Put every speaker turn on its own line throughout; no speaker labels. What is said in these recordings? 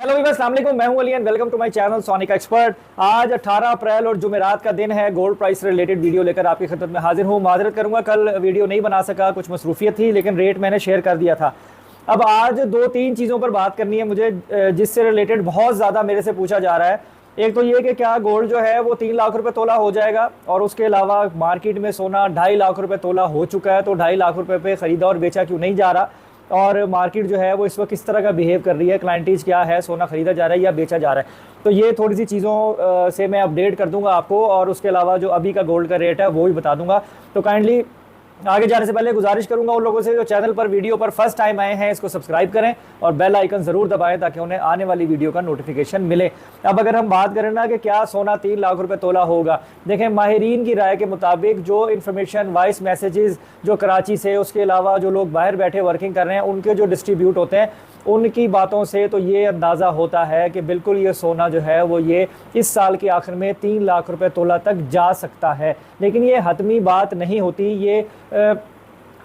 Hello viewers, अस्सलाम वालेकुम। मैं हूं Ali and welcome to my channel Sonic Expert. आज 18 अप्रैल और जुमेरात का दिन है। गोल्ड प्राइस से रिलेटेड वीडियो लेकर आपकी खिदमत में हाजिर हूं। माजरत करूंगा, कल वीडियो नहीं बना सका, कुछ मसरूफियत थी, लेकिन रेट मैंने शेयर कर दिया था। अब आज दो तीन चीज़ों पर बात करनी है मुझे, जिससे रिलेटेड बहुत ज़्यादा मेरे से पूछा जा रहा है। एक तो ये कि क्या गोल्ड जो है वो 3 लाख रुपए तोला हो जाएगा, और उसके अलावा मार्केट में सोना 2.5 लाख रुपए तोला हो चुका है, तो 2.5 लाख रुपए पे ख़रीदा और बेचा क्यों नहीं जा रहा, और मार्केट जो है वो इस वक्त किस तरह का बिहेव कर रही है, क्लाइंटेज क्या है, सोना खरीदा जा रहा है या बेचा जा रहा है। तो ये थोड़ी सी चीज़ों से मैं अपडेट कर दूंगा आपको, और उसके अलावा जो अभी का गोल्ड का रेट है वो भी बता दूंगा। तो काइंडली आगे जाने से पहले गुजारिश करूंगा उन लोगों से जो चैनल पर वीडियो पर फर्स्ट टाइम आए हैं, इसको सब्सक्राइब करें और बेल आइकन ज़रूर दबाएं ताकि उन्हें आने वाली वीडियो का नोटिफिकेशन मिले। अब अगर हम बात करें ना कि क्या सोना 3 लाख रुपए तोला होगा, देखें माहिरीन की राय के मुताबिक जो इन्फॉर्मेशन वॉइस मैसेजेस जो कराची से, उसके अलावा जो लोग बाहर बैठे वर्किंग कर रहे हैं उनके जो डिस्ट्रीब्यूट होते हैं, उनकी बातों से तो ये अंदाज़ा होता है कि बिल्कुल ये सोना जो है वो ये इस साल के आखिर में 3 लाख रुपए तोला तक जा सकता है। लेकिन ये हतमी बात नहीं होती, ये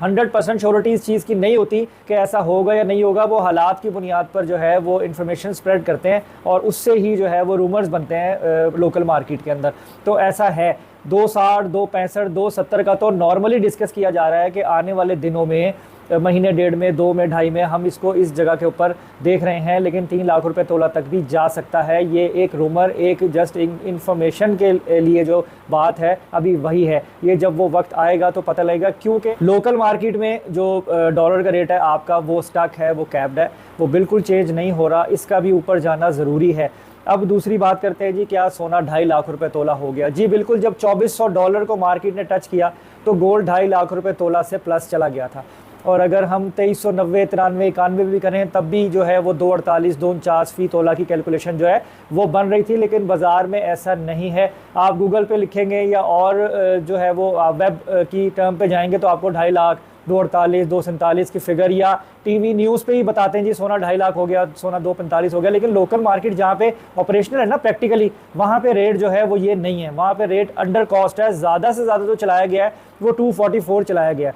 100% श्योरिटी इस चीज़ की नहीं होती कि ऐसा होगा या नहीं होगा। वो हालात की बुनियाद पर जो है वो इन्फॉर्मेशन स्प्रेड करते हैं और उससे ही जो है वो रूमर्स बनते हैं लोकल मार्केट के अंदर। तो ऐसा है 260, 265, 270 का तो नॉर्मली डिस्कस किया जा रहा है कि आने वाले दिनों में, महीने डेढ़ में, 2 में, 2.5 में हम इसको इस जगह के ऊपर देख रहे हैं। लेकिन 3 लाख रुपए तोला तक भी जा सकता है। ये एक रूमर, एक जस्ट इंफॉर्मेशन के लिए जो बात है अभी वही है। ये जब वो वक्त आएगा तो पता लगेगा, क्योंकि लोकल मार्केट में जो डॉलर का रेट है आपका वो स्टक है, वो कैप्ड है, वो बिल्कुल चेंज नहीं हो रहा। इसका भी ऊपर जाना ज़रूरी है। अब दूसरी बात करते हैं जी, क्या सोना 2.5 लाख रुपए तोला हो गया? जी बिल्कुल, जब $2400 को मार्केट ने टच किया तो गोल्ड 2.5 लाख रुपए तोला से प्लस चला गया था। और अगर हम 2390, 93, 91 भी करें तब भी जो है वो 248, 249 फी तोला की कैलकुलेशन जो है वो बन रही थी। लेकिन बाज़ार में ऐसा नहीं है। आप गूगल पे लिखेंगे या और जो है वो वेब की टर्म पे जाएंगे तो आपको 2.5 लाख, 248, 247 की फिगर, या टीवी न्यूज़ पे ही बताते हैं जी सोना 2.5 लाख हो गया, सोना 245 हो गया। लेकिन लोकल मार्केट जहाँ पे ऑपरेशनल है ना प्रैक्टिकली, वहाँ पे रेट जो है वो ये नहीं है। वहाँ पे रेट अंडर कॉस्ट है। ज़्यादा से ज़्यादा जो चलाया गया है वो 244 चलाया गया है,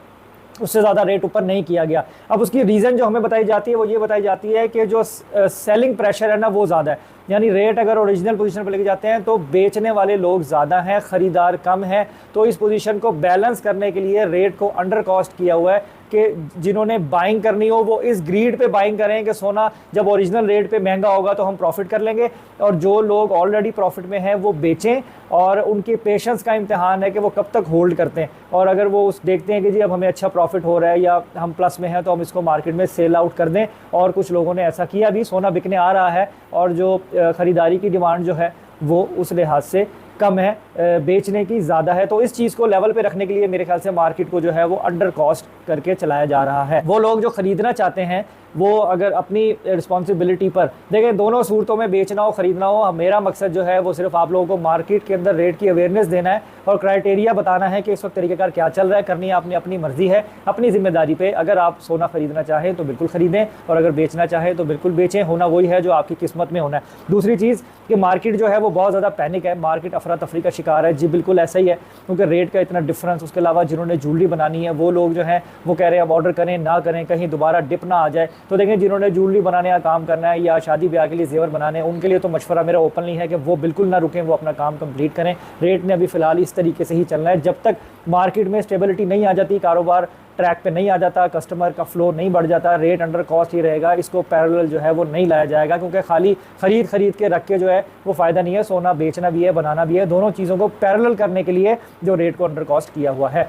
उससे ज़्यादा रेट ऊपर नहीं किया गया। अब उसकी रीज़न जो हमें बताई जाती है वो ये बताई जाती है कि जो सेलिंग प्रेशर है ना वो ज़्यादा है। यानी रेट अगर ओरिजिनल पोजीशन पर लेके जाते हैं तो बेचने वाले लोग ज़्यादा हैं, ख़रीदार कम हैं। तो इस पोजीशन को बैलेंस करने के लिए रेट को अंडर कॉस्ट किया हुआ है कि जिन्होंने बाइंग करनी हो वो इस ग्रीड पे बाइंग करें कि सोना जब ओरिजिनल रेट पे महंगा होगा तो हम प्रॉफिट कर लेंगे, और जो लोग ऑलरेडी प्रॉफिट में हैं वो बेचें। और उनके पेशेंस का इम्तिहान है कि वो कब तक होल्ड करते हैं। और अगर वो उस देखते हैं कि जी अब हमें अच्छा प्रॉफिट हो रहा है या हम प्लस में हैं तो हम इसको मार्केट में सेल आउट कर दें। और कुछ लोगों ने ऐसा किया भी, सोना बिकने आ रहा है और जो ख़रीदारी की डिमांड जो है वो उस लिहाज से कम है, बेचने की ज़्यादा है। तो इस चीज़ को लेवल पे रखने के लिए मेरे ख्याल से मार्केट को जो है वो अंडर कॉस्ट करके चलाया जा रहा है। वो लोग जो ख़रीदना चाहते हैं वो अगर अपनी रिस्पॉन्सिबिलिटी पर देखें, दोनों सूरतों में बेचना हो ख़रीदना हो, मेरा मकसद जो है वो सिर्फ आप लोगों को मार्केट के अंदर रेट की अवेयरनेस देना है और क्राइटेरिया बताना है कि इस वक्त तरीक़ेकार क्या चल रहा है। करनी है आपने अपनी मर्ज़ी है, अपनी ज़िम्मेदारी पे। अगर आप सोना ख़रीदना चाहें तो बिल्कुल ख़रीदें, और अगर बेचना चाहें तो बिल्कुल बेचें। होना वही है जो आपकी किस्मत में होना है। दूसरी चीज़ कि मार्केट जो है वो बहुत ज़्यादा पैनिक है, मार्केट अफरा तफरी का शिकार है। जी बिल्कुल ऐसा ही है, क्योंकि रेट का इतना डिफरेंस। उसके अलावा जिन्होंने ज्वेलरी बनानी है वो लोग जो हैं वो कह रहे हैं अब ऑर्डर करें ना करें, कहीं दोबारा डिप ना आ जाए। तो देखें, जिन्होंने ज्वेलरी बनाने का काम करना है या शादी ब्याह के लिए जेवर बनाने हैं, उनके लिए तो मशवरा मेरा ओपनली है कि वो बिल्कुल ना रुकें, वो अपना काम कंप्लीट करें। रेट ने अभी फ़िलहाल इस तरीके से ही चलना है। जब तक मार्केट में स्टेबिलिटी नहीं आ जाती, कारोबार ट्रैक पे नहीं आ जाता, कस्टमर का फ्लो नहीं बढ़ जाता, रेट अंडर कॉस्ट ही रहेगा। इसको पैरेलल जो है वो नहीं लाया जाएगा, क्योंकि खाली खरीद के रख के जो है वो फ़ायदा नहीं है। सोना बेचना भी है, बनाना भी है, दोनों चीज़ों को पैरेलल करने के लिए जो रेट को अंडर कॉस्ट किया हुआ है।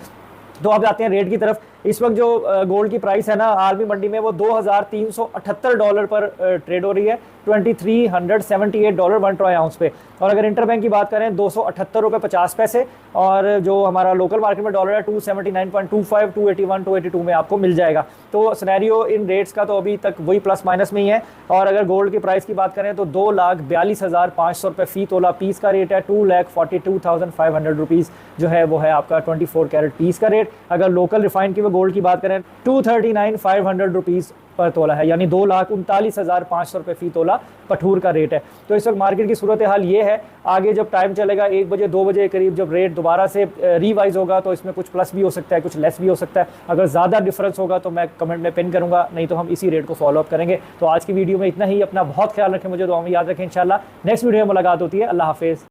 तो अब आते हैं रेट की तरफ। इस वक्त जो गोल्ड की प्राइस है ना आलमी मंडी में वो $2378 पर ट्रेड हो रही है, $2378 1 ट्रॉय आउंस पे। और अगर इंटरबैंक की बात करें 278.50 रुपये। और जो हमारा लोकल मार्केट में डॉलर है 279.25, 281, 282 में आपको मिल जाएगा। तो सिनेरियो इन रेट्स का तो अभी तक वही प्लस माइनस में ही है। और अगर गोल्ड की प्राइस की बात करें तो 2,42,500 रुपये फ़ी तोला पीस का रेट है। 2,42,500 रुपीज़ जो है वो है आपका 24 कैरेट पीस का रेट। अगर लोकल रिफाइंड की गोल्ड की बात करें 239,500 रुपीज़ पर तोला है, यानी 2,39,500 रुपये फ़ी तोला पठूर का रेट है। तो इस वक्त मार्केट की सूरत हाल ये है। आगे जब टाइम चलेगा 1 बजे 2 बजे के करीब जब रेट दोबारा से रिवाइज होगा तो इसमें कुछ प्लस भी हो सकता है, कुछ लेस भी हो सकता है। अगर ज़्यादा डिफरेंस होगा तो मैं कमेंट में पिन करूँगा, नहीं तो हम इसी रेट को फॉलो अप करेंगे। तो आज की वीडियो में इतना ही। अपना बहुत ख्याल रखें, मुझे दुआ में याद रखें। इंशाल्लाह नेक्स्ट वीडियो में मुलाकात होती है। अल्लाह हाफिज़।